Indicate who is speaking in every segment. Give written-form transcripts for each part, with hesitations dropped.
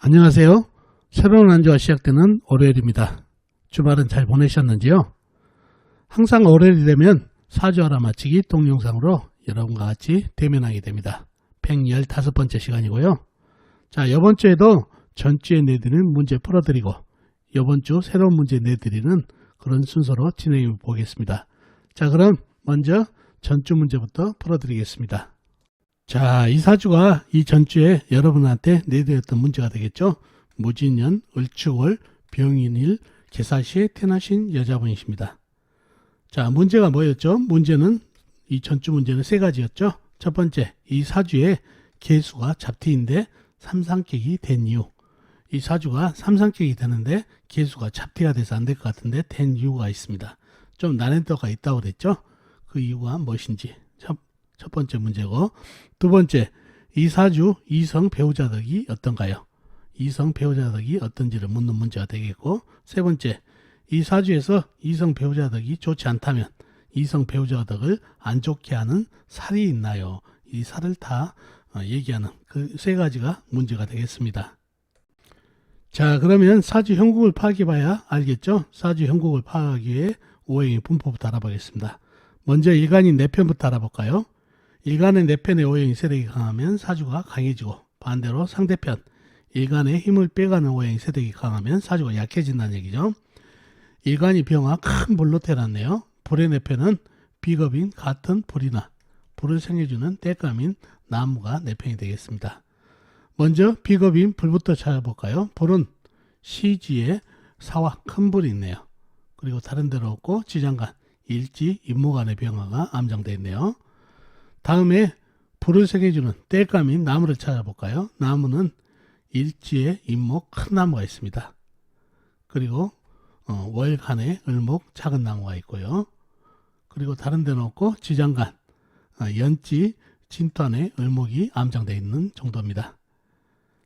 Speaker 1: 안녕하세요. 새로운 한 주가 시작되는 월요일입니다. 주말은 잘 보내셨는지요? 항상 월요일이 되면 사주 알아맞히기 동영상으로 여러분과 같이 대면하게 됩니다. 115번째 시간이고요. 자, 이번 주에도 전주에 내드리는 문제 풀어드리고 이번 주 새로운 문제 내드리는 그런 순서로 진행해 보겠습니다. 자, 그럼 먼저 전주 문제부터 풀어드리겠습니다. 자, 이 사주가 이 전주에 여러분한테 내드렸던 문제가 되겠죠. 무진년, 을축월, 병인일, 계사시에 태어나신 여자분이십니다. 자, 문제가 뭐였죠? 문제는 이 전주 문제는 세 가지였죠. 첫 번째, 이 사주에 계수가 잡티인데 삼상격이 된 이유. 이 사주가 삼상격이 되는데 계수가 잡티가 돼서 안 될 것 같은데 된 이유가 있습니다. 좀 난이도가 있다고 그랬죠. 그 이유가 무엇인지 첫 번째 문제고, 두 번째, 이 사주 이성 배우자 덕이 어떤가요? 이성 배우자 덕이 어떤지를 묻는 문제가 되겠고, 세 번째, 이 사주에서 이성 배우자 덕이 좋지 않다면 이성 배우자 덕을 안 좋게 하는 살이 있나요? 이 살을 다 얘기하는 그 세 가지가 문제가 되겠습니다. 자, 그러면 사주 형국을 파악해 봐야 알겠죠? 사주 형국을 파악하기 위해 오행의 분포부터 알아보겠습니다. 먼저 일간인 내편부터 알아볼까요? 일간의 내편의 오행이 세력이 강하면 사주가 강해지고, 반대로 상대편 일간의 힘을 빼가는 오행이 세력이 강하면 사주가 약해진다는 얘기죠. 일간이 병화 큰 불로 태어났네요. 불의 내편은 비겁인 같은 불이나 불을 생겨주는 땔감인 나무가 내편이 되겠습니다. 먼저 비겁인 불부터 찾아볼까요? 불은 시지에 사와 큰 불이 있네요. 그리고 다른 데로 없고 지장간, 일지, 임목간의 병화가 암장되어 있네요. 다음에 불을 생겨주는 땔감인 나무를 찾아볼까요? 나무는 일지에 임목 큰 나무가 있습니다. 그리고 월간에 을목 작은 나무가 있고요. 그리고 다른 데는 없고 지장간, 연지, 진토안에 을목이 암장되어 있는 정도입니다.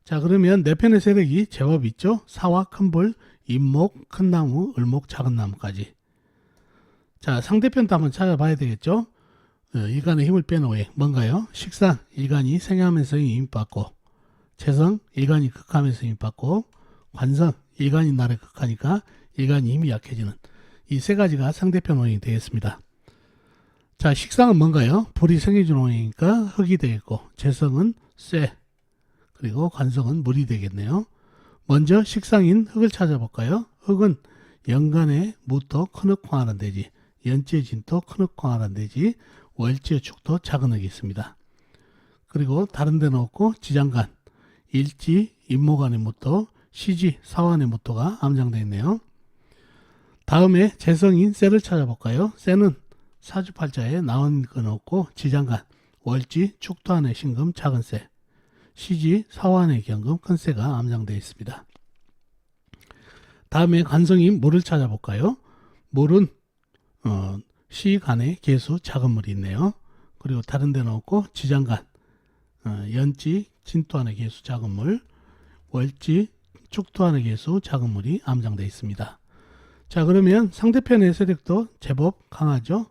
Speaker 1: 자, 그러면 내편의 세력이 제법 있죠. 사와 큰 불, 임목, 큰 나무, 을목, 작은 나무까지. 자, 상대편도 한번 찾아봐야 되겠죠. 일간의 힘을 빼는 오행 뭔가요? 식상, 일간이 생하면서 힘받고, 재성, 일간이 극하면서 힘받고, 관성, 일간이 날에 극하니까 일간이 힘이 약해지는 이 세 가지가 상대편 오행이 되겠습니다. 자, 식상은 뭔가요? 불이 생겨주는 오행이니까 흙이 되겠고, 재성은 쇠, 그리고 관성은 물이 되겠네요. 먼저 식상인 흙을 찾아볼까요? 흙은 연간에 무토 큰 흙 광하는 대지, 연지에 진토 큰 흙 광하는 대지, 월지에 축토 작은 흙이 있습니다. 그리고 다른 데는 없고 지장간, 일지, 임목간의 무토, 시지, 사완의 무토가 암장되어 있네요. 다음에 재성인 쇠를 찾아볼까요? 쇠는 사주팔자에 나온 건 없고 지장간, 월지, 축토안의 신금 작은 쇠, 시지, 사완의 경금 큰 쇠가 암장되어 있습니다. 다음에 관성인 물을 찾아볼까요? 물은 시간에 계수 작은 물이 있네요. 그리고 다른 데는 없고 지장간, 연지, 진토안의 계수 작은 물, 월지, 축토안의 계수 작은 물이 암장되어 있습니다. 자, 그러면 상대편의 세력도 제법 강하죠.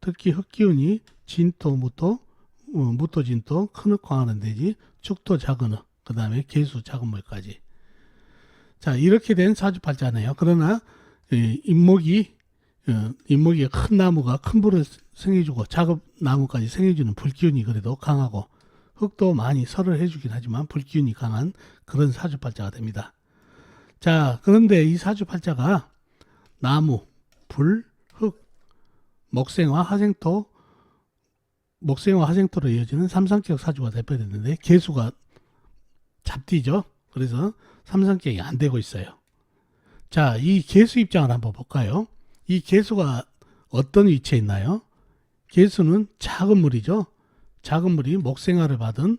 Speaker 1: 특히 흙기운이 진토, 무토, 무토, 진토, 큰 흙 광하는 대지, 축토, 작은 흙, 그 다음에 계수 작은 물까지. 자, 이렇게 된 사주팔자네요. 그러나 임목이 큰 나무가 큰 불을 생겨주고 작은 나무까지 생겨주는 불기운이 그래도 강하고, 흙도 많이 설을 해주긴 하지만 불기운이 강한 그런 사주팔자가 됩니다. 자, 그런데 이 사주팔자가 나무, 불, 흙, 목생화, 화생토로 이어지는 삼상격 사주가 대표됐는데 계수가 잡티죠. 그래서 삼상격이 안 되고 있어요. 자, 이 계수 입장을 한번 볼까요? 이 계수가 어떤 위치에 있나요? 계수는 작은 물이죠. 작은 물이 목생화를 받은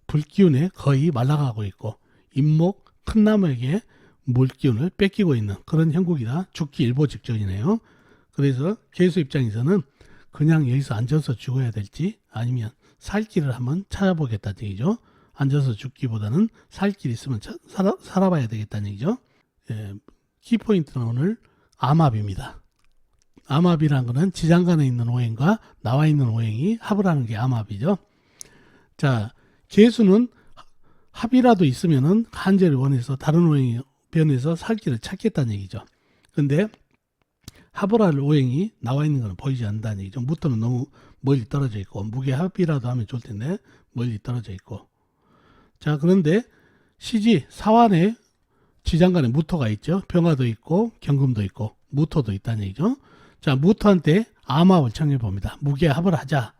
Speaker 1: 불기운에 거의 말라가고 있고, 임목 큰 나무에게 물기운을 뺏기고 있는 그런 형국이라 죽기 일보 직전이네요. 그래서 계수 입장에서는 그냥 여기서 앉아서 죽어야 될지 아니면 살 길을 한번 찾아보겠다는 얘기죠. 앉아서 죽기보다는 살 길이 있으면 살아봐야 되겠다는 얘기죠. 키포인트는 오늘 암합입니다. 암합이란 것은 지장간에 있는 오행과 나와 있는 오행이 합을 하는 게 암합이죠. 자, 계수는 합이라도 있으면은 간절히 원해서 다른 오행이 변해서 살 길을 찾겠다는 얘기죠. 근데 합을 할 오행이 나와 있는 것은 보이지 않는다는 얘기죠. 무토는 너무 멀리 떨어져 있고, 무게합이라도 하면 좋을 텐데 멀리 떨어져 있고. 자, 그런데 시지 사환에 지장간에 무토가 있죠. 병화도 있고 경금도 있고 무토도 있다는 얘기죠. 자, 무토한테 암합을 청해 봅니다. 무게합을 하자.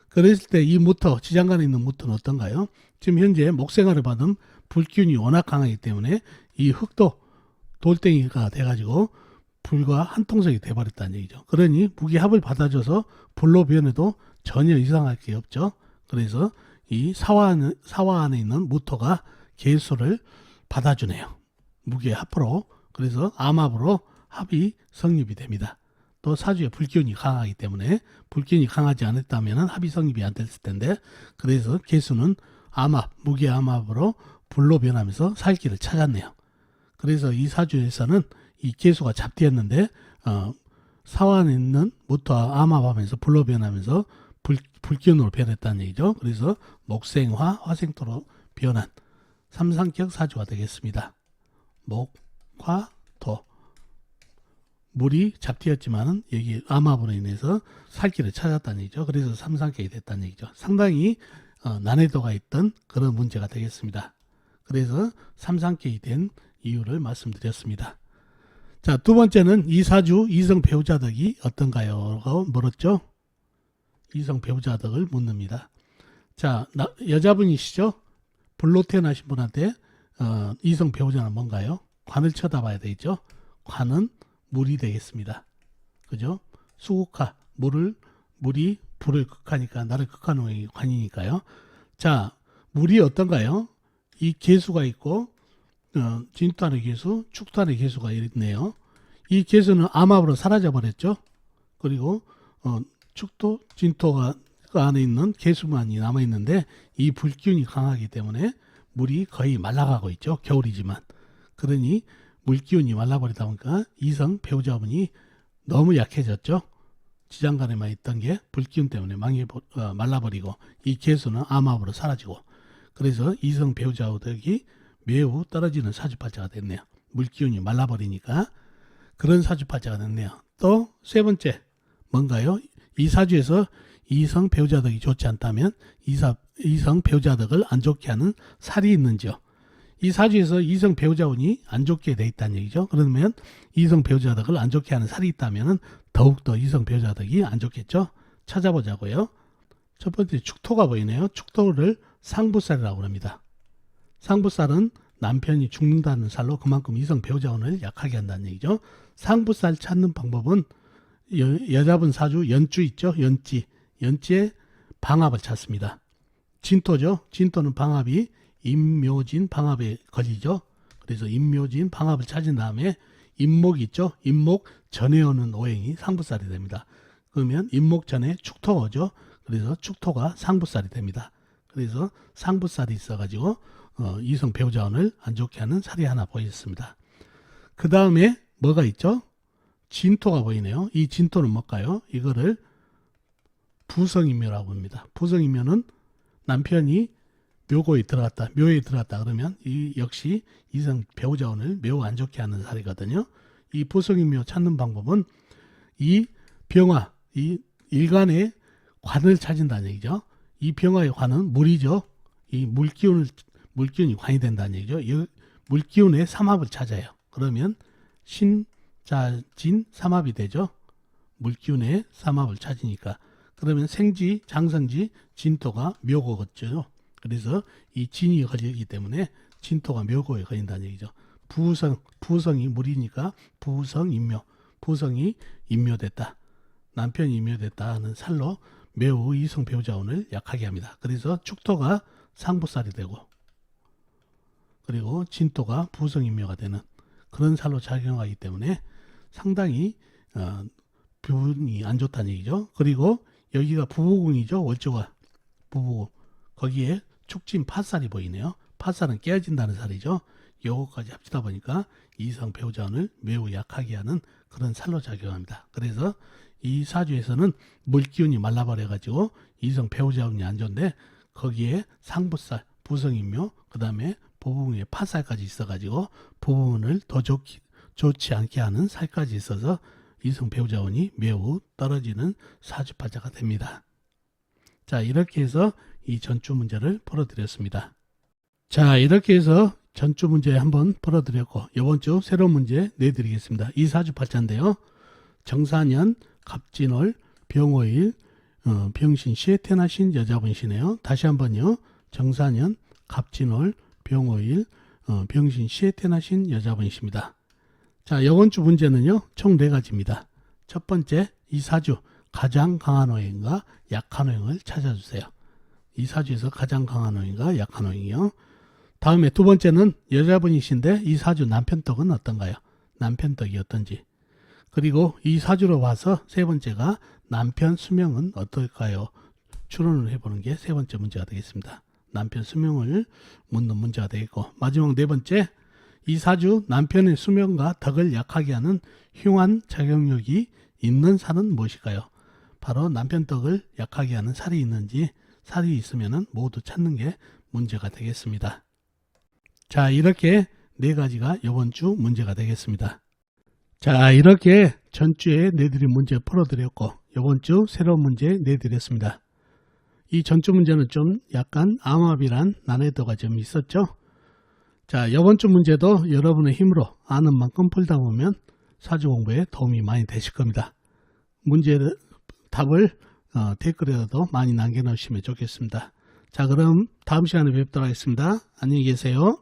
Speaker 1: 그랬을 때 이 무토, 지장간에 있는 무토는 어떤가요? 지금 현재 목생활을 받은 불균이 워낙 강하기 때문에 이 흙도 돌덩이가 돼가지고 불과 한 통속이 돼버렸다는 얘기죠. 그러니 무게합을 받아줘서 불로 변해도 전혀 이상할 게 없죠. 그래서 이 사화 안에 있는 무토가 계수를 받아주네요. 무게합으로. 그래서 암합으로 합이 성립이 됩니다. 또 사주에 불기운이 강하기 때문에 불기운이 강하지 않았다면 합이 성립이 안 됐을 텐데, 그래서 계수는 암합, 무게암합으로 불로 변하면서 살 길을 찾았네요. 그래서 이 사주에서는 이 계수가 잡되었는데 사환에 있는 무토와 암합하면서 불로 변하면서 불기운으로 변했다는 얘기죠. 그래서 목생화, 화생토로 변한 삼상격 사주가 되겠습니다. 목, 화, 토. 물이 잡되었지만은 여기 암합으로 인해서 살 길을 찾았다는 얘기죠. 그래서 삼상격이 됐다는 얘기죠. 상당히 난이도가 있던 그런 문제가 되겠습니다. 그래서 삼상격이 된 이유를 말씀드렸습니다. 자, 두 번째는 이 사주 이성 배우자덕이 어떤가요? 라고 물었죠. 이성 배우자덕을 묻습니다. 자, 여자분이시죠? 불로 태어나신 분한테 이성 배우자는 뭔가요? 관을 쳐다봐야 되죠. 관은 물이 되겠습니다. 그죠? 수국화, 물이 불을 극하니까 나를 극하는 관이니까요. 자, 물이 어떤가요? 이 계수가 있고 진토안의 계수, 축토안의 계수가 있네요. 이 계수는 암합으로 사라져 버렸죠. 그리고 축토, 진토가 그 안에 있는 계수만이 남아 있는데 이 불기운이 강하기 때문에 물이 거의 말라가고 있죠. 겨울이지만. 그러니 물기운이 말라버리다 보니까 이성 배우자분이 너무 약해졌죠. 지장간에만 있던 게 불기운 때문에 말라버리고 이 계수는 암합으로 사라지고, 그래서 이성 배우자덕이 매우 떨어지는 사주팔자가 됐네요. 물기운이 말라버리니까 그런 사주팔자가 됐네요. 또 세 번째 뭔가요? 이 사주에서 이성 배우자덕이 좋지 않다면 이성 배우자덕을 안 좋게 하는 살이 있는지요? 이 사주에서 이성 배우자운이 안 좋게 돼 있다는 얘기죠. 그러면 이성 배우자덕을 안 좋게 하는 살이 있다면 더욱더 이성 배우자덕이 안 좋겠죠. 찾아보자고요. 첫 번째 축토가 보이네요. 축토를 상부살이라고 합니다. 상부살은 남편이 죽는다는 살로 그만큼 이성 배우자운을 약하게 한다는 얘기죠. 상부살 찾는 방법은 여자분 사주 연주 있죠. 연지에 방합을 찾습니다. 진토죠. 진토는 방합이 임묘진 방합에 걸리죠. 그래서 임묘진 방합을 찾은 다음에 임목 있죠. 임목 전에 오는 오행이 상부살이 됩니다. 그러면 임목 전에 축토가 오죠. 그래서 축토가 상부살이 됩니다. 그래서 상부살이 있어가지고 이성 배우자운을 안 좋게 하는 살이 하나 보였습니다. 그 다음에 뭐가 있죠? 진토가 보이네요. 이 진토는 뭘까요? 이거를 부성인묘라고 합니다. 부성인묘는 남편이 묘에 들어갔다 그러면 이 역시 이성 배우자운을 매우 안 좋게 하는 살이거든요. 이 부성인묘 찾는 방법은 이 병화, 이 일간의 관을 찾는다는 얘기죠. 이 병화의 관은 물이죠. 이 물기운이 관이 된다는 얘기죠. 이 물기운의 삼합을 찾아요. 그러면 신자진 삼합이 되죠. 물기운의 삼합을 찾으니까. 그러면 생지, 장성지, 진토가 묘고겠죠. 그래서 이 진이 걸리기 때문에 진토가 묘고에 걸린다는 얘기죠. 부성이 물이니까 부성인묘, 부성이 인묘됐다. 남편이 인묘됐다 하는 살로 매우 이성 배우자운을 약하게 합니다. 그래서 축토가 상부살이 되고, 그리고 진토가 부성인묘가 되는 그런 살로 작용하기 때문에 상당히 부분이 안 좋다는 얘기죠. 그리고 여기가 부부궁이죠. 월조가 부부궁. 거기에 축진 팥살이 보이네요. 팥살은 깨어진다는 살이죠. 요거까지 합치다 보니까 이성 배우자운을 매우 약하게 하는 그런 살로 작용합니다. 그래서 이 사주에서는 물기운이 말라버려 가지고 이성 배우자운이 안 좋은데 거기에 상부살, 부성인묘, 그 다음에 보부문에 파살까지 있어가지고 부부문을 더 좋지 않게 하는 살까지 있어서 이성 배우자운이 매우 떨어지는 사주팔자가 됩니다. 자, 이렇게 해서 이 전주 문제를 풀어드렸습니다. 자, 이렇게 해서 전주 문제 한번 풀어드렸고, 이번 주 새로운 문제 내드리겠습니다. 이 사주팔자인데요. 정사년, 갑진월, 병오일, 병신시에 태어나신 여자분이시네요. 다시 한번요. 정사년, 갑진월, 병오일, 병신시에 태어나신 여자분이십니다. 자, 이번 주 문제는요. 총 4가지입니다. 첫 번째, 이 사주 가장 강한 호행과 약한 호행을 찾아주세요. 이 사주에서 가장 강한 호행과 약한 호행이요. 다음에 두 번째는 여자분이신데 이 사주 남편덕은 어떤가요? 남편덕이 어떤지. 그리고 이 사주로 봐서 세 번째가 남편 수명은 어떨까요? 추론을 해보는 게 세 번째 문제가 되겠습니다. 남편 수명을 묻는 문제가 되겠고, 마지막 네 번째, 이 사주 남편의 수명과 덕을 약하게 하는 흉한 작용력이 있는 살은 무엇일까요? 바로 남편 덕을 약하게 하는 살이 있는지, 살이 있으면 모두 찾는 게 문제가 되겠습니다. 자, 이렇게 4가지가 이번 주 문제가 되겠습니다. 자, 이렇게 전주에 내드린 문제 풀어드렸고, 이번 주 새로운 문제 내드렸습니다. 이 전주 문제는 좀 약간 암압이란 난이도가 좀 있었죠. 자, 이번 주 문제도 여러분의 힘으로 아는 만큼 풀다 보면 사주 공부에 도움이 많이 되실 겁니다. 문제 답을 댓글에도 많이 남겨놓으시면 좋겠습니다. 자, 그럼 다음 시간에 뵙도록 하겠습니다. 안녕히 계세요.